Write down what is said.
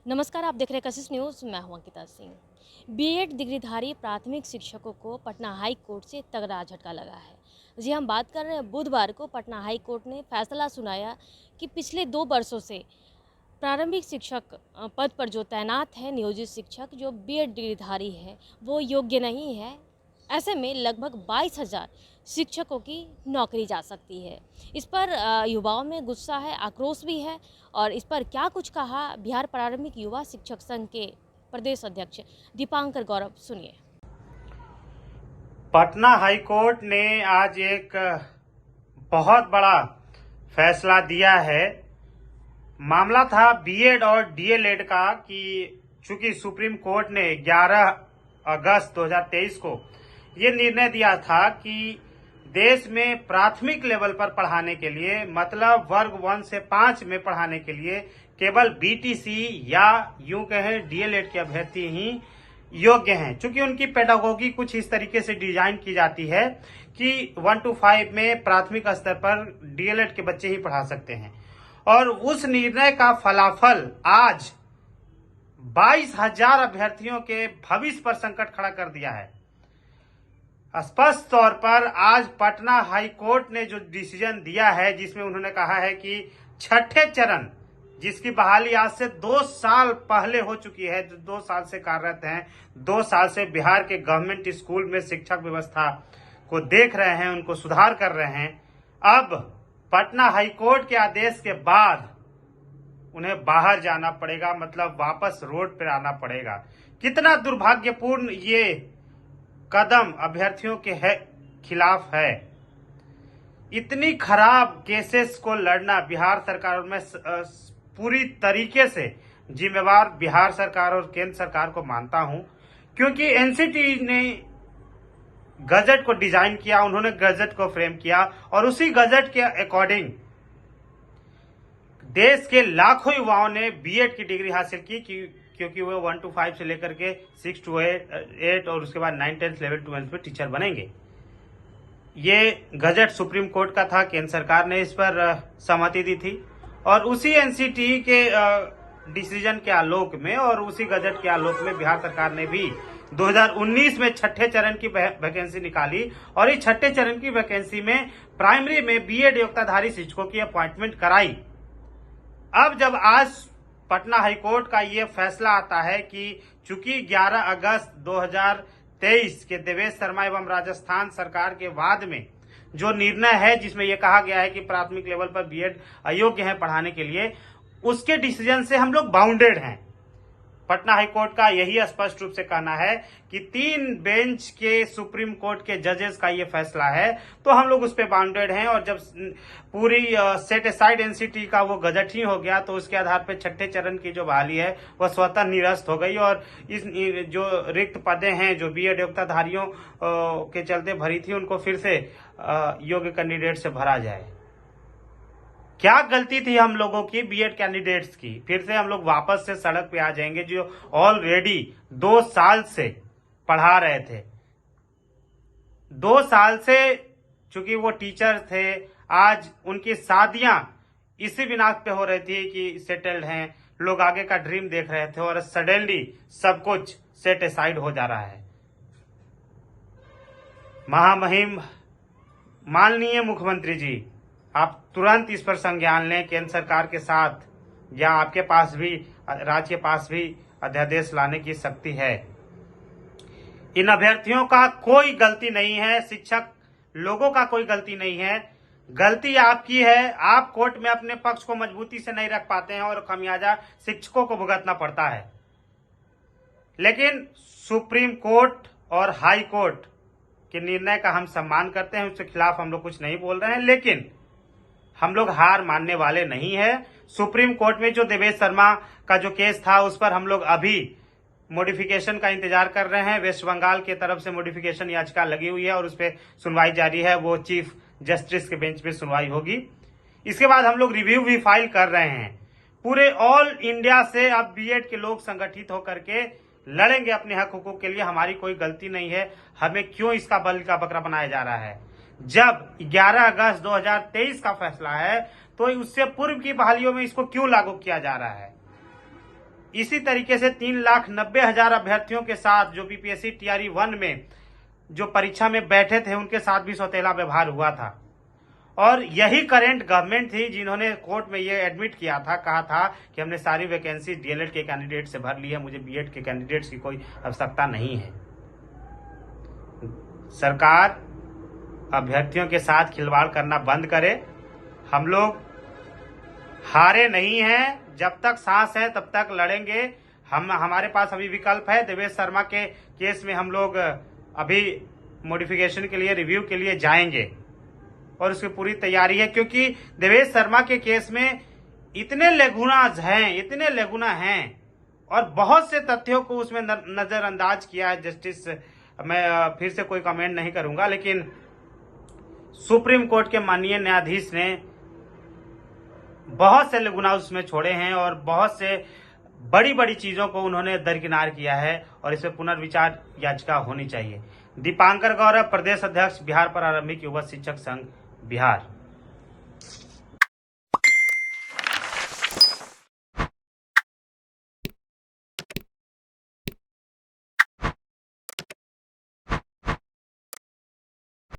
नमस्कार, आप देख रहे हैं कशिश न्यूज़। मैं हूं अंकिता सिंह। बीएड डिग्रीधारी प्राथमिक शिक्षकों को पटना हाई कोर्ट से तगड़ा झटका लगा है। जी, हम बात कर रहे हैं बुधवार को पटना हाई कोर्ट ने फैसला सुनाया कि पिछले 2 वर्षों से प्रारंभिक शिक्षक पद पर जो तैनात है, नियोजित शिक्षक जो बीएड डिग्रीधारी है, वो योग्य नहीं है। ऐसे में लगभग 22,000 शिक्षकों की नौकरी जा सकती है। इस पर युवाओं में गुस्सा है, आक्रोश भी है। और इस पर क्या कुछ कहा बिहार प्रारंभिक युवा शिक्षक संघ के प्रदेश अध्यक्ष दीपांकर गौरव, सुनिए। पटना हाईकोर्ट ने आज एक बहुत बड़ा फैसला दिया है। मामला था बीएड और डीएलएड का कि चूंकि सुप्रीम कोर्ट ने 11 अगस्त 2023 को ये निर्णय दिया था कि देश में प्राथमिक लेवल पर पढ़ाने के लिए, मतलब वर्ग 1 से 5 में पढ़ाने के लिए केवल बीटीसी या यूं कहें डीएलएड के अभ्यर्थी ही योग्य हैं। चूंकि उनकी पेडागोगी कुछ इस तरीके से डिजाइन की जाती है कि 1 to 5 में प्राथमिक स्तर पर डीएलएड के बच्चे ही पढ़ा सकते हैं। और उस निर्णय का फलाफल आज 22,000 अभ्यर्थियों के भविष्य पर संकट खड़ा कर दिया है। स्पष्ट तौर पर आज पटना हाई कोर्ट ने जो डिसीजन दिया है, जिसमें उन्होंने कहा है कि छठे चरण, जिसकी बहाली आज से 2 साल पहले हो चुकी है, जो 2 साल से कार्यरत हैं, 2 साल से बिहार के गवर्नमेंट स्कूल में शिक्षक व्यवस्था को देख रहे हैं, उनको सुधार कर रहे हैं। अब पटना हाईकोर्ट के आदेश के बाद उन्हें बाहर जाना पड़ेगा, मतलब वापस रोड पर आना पड़ेगा। कितना दुर्भाग्यपूर्ण ये कदम अभ्यर्थियों के खिलाफ है। इतनी खराब केसेस को लड़ना बिहार सरकार में पूरी तरीके से जिम्मेवार बिहार सरकार और केंद्र सरकार को मानता हूं, क्योंकि एनसीटी ने गजट को डिजाइन किया, उन्होंने गजट को फ्रेम किया और उसी गजट के अकॉर्डिंग देश के लाखों युवाओं ने बीएड की डिग्री हासिल की, क्योंकि वो 1 to 5 से लेकर के 6 to 8 और उसके बाद 9, 10, 11, 12 में टीचर बनेंगे। ये गजट सुप्रीम कोर्ट का था, केंद्र सरकार ने इस पर सहमति दी थी और उसी एनसीटी के डिसीजन के आलोक में और उसी गजट के आलोक में बिहार सरकार ने भी 2019 में छठे चरण की वैकेंसी निकाली और इस छठे चरण की वैकेंसी में प्राइमरी में बीएड योग्यताधारी शिक्षकों की अपॉइंटमेंट कराई। अब जब आज पटना हाईकोर्ट का ये फैसला आता है कि चूंकि 11 अगस्त 2023 के देवेश शर्मा एवं राजस्थान सरकार के वाद में जो निर्णय है, जिसमें यह कहा गया है कि प्राथमिक लेवल पर बीएड अयोग्य है पढ़ाने के लिए, उसके डिसीजन से हम लोग बाउंडेड हैं। पटना हाईकोर्ट का यही स्पष्ट रूप से कहना है कि 3 बेंच के सुप्रीम कोर्ट के जजेस का ये फैसला है, तो हम लोग उस पर बाउंडेड हैं। और जब पूरी सेट असाइड एनसीटी का वो गजट ही हो गया, तो उसके आधार पर छठे चरण की जो बहाली है वह स्वतः निरस्त हो गई और इस जो रिक्त पदें हैं जो बीएड योग्यताधारियों के चलते भरी थी, उनको फिर से योग्य कैंडिडेट से भरा जाए। क्या गलती थी हम लोगों की बीएड कैंडिडेट्स की? फिर से हम लोग वापस से सड़क पे आ जाएंगे, जो ऑलरेडी 2 साल से पढ़ा रहे थे। 2 साल से चूंकि वो टीचर थे, आज उनकी शादियां इसी बिना पे हो रही थी कि सेटल्ड हैं, लोग आगे का ड्रीम देख रहे थे और सडनली सब कुछ सेट असाइड हो जा रहा है। महामहिम माननीय मुख्यमंत्री जी, आप तुरंत इस पर संज्ञान लें। केंद्र सरकार के साथ या आपके पास भी, राज्य के पास भी अध्यादेश लाने की शक्ति है। इन अभ्यर्थियों का कोई गलती नहीं है, शिक्षक लोगों का कोई गलती नहीं है। गलती आपकी है, आप कोर्ट में अपने पक्ष को मजबूती से नहीं रख पाते हैं और खमियाजा शिक्षकों को भुगतना पड़ता है। लेकिन सुप्रीम कोर्ट और हाई कोर्ट के निर्णय का हम सम्मान करते हैं, उसके खिलाफ हम लोग कुछ नहीं बोल रहे हैं, लेकिन हम लोग हार मानने वाले नहीं है। सुप्रीम कोर्ट में जो देवेश शर्मा का जो केस था, उस पर हम लोग अभी मॉडिफिकेशन का इंतजार कर रहे हैं। वेस्ट बंगाल की तरफ से मॉडिफिकेशन याचिका लगी हुई है और उस पर सुनवाई जारी है। वो चीफ जस्टिस के बेंच पे सुनवाई होगी। इसके बाद हम लोग रिव्यू भी फाइल कर रहे हैं। पूरे ऑल इंडिया से अब बीएड के लोग संगठित होकर के लड़ेंगे अपने हक हुकूक के लिए। हमारी कोई गलती नहीं है, हमें क्यों इसका बलि का बकरा बनाया जा रहा है? जब 11 अगस्त 2023 का फैसला है, तो उससे पूर्व की बहालियों में इसको क्यों लागू किया जा रहा है? इसी तरीके से 3,90,000 अभ्यर्थियों के साथ जो बीपीएससी टीआरई 1 में जो परीक्षा में बैठे थे उनके साथ भी सौतेला व्यवहार हुआ था। और यही करेंट गवर्नमेंट थी जिन्होंने कोर्ट में ये एडमिट किया था, कहा था कि हमने सारी वैकेंसी डीएलएड के कैंडिडेट से भर ली है, मुझे बीएड के कैंडिडेट्स की कोई आवश्यकता नहीं है। सरकार अभ्यर्थियों के साथ खिलवाड़ करना बंद करे। हम लोग हारे नहीं हैं, जब तक सांस है तब तक लड़ेंगे। हमारे पास अभी विकल्प है। देवेश शर्मा के केस में हम लोग अभी मॉडिफिकेशन के लिए, रिव्यू के लिए जाएंगे और उसकी पूरी तैयारी है, क्योंकि देवेश शर्मा के केस में इतने लेगुना हैं और बहुत से तथ्यों को उसमें नजरअंदाज किया है जस्टिस। मैं फिर से कोई कमेंट नहीं करूंगा, लेकिन सुप्रीम कोर्ट के माननीय न्यायाधीश ने बहुत से लेगुना उसमें छोड़े हैं और बहुत से बड़ी बड़ी चीजों को उन्होंने दरकिनार किया है और इस पर पुनर्विचार याचिका होनी चाहिए। दीपांकर गौरव, प्रदेश अध्यक्ष, बिहार प्रारंभिक युवा शिक्षक संघ, बिहार।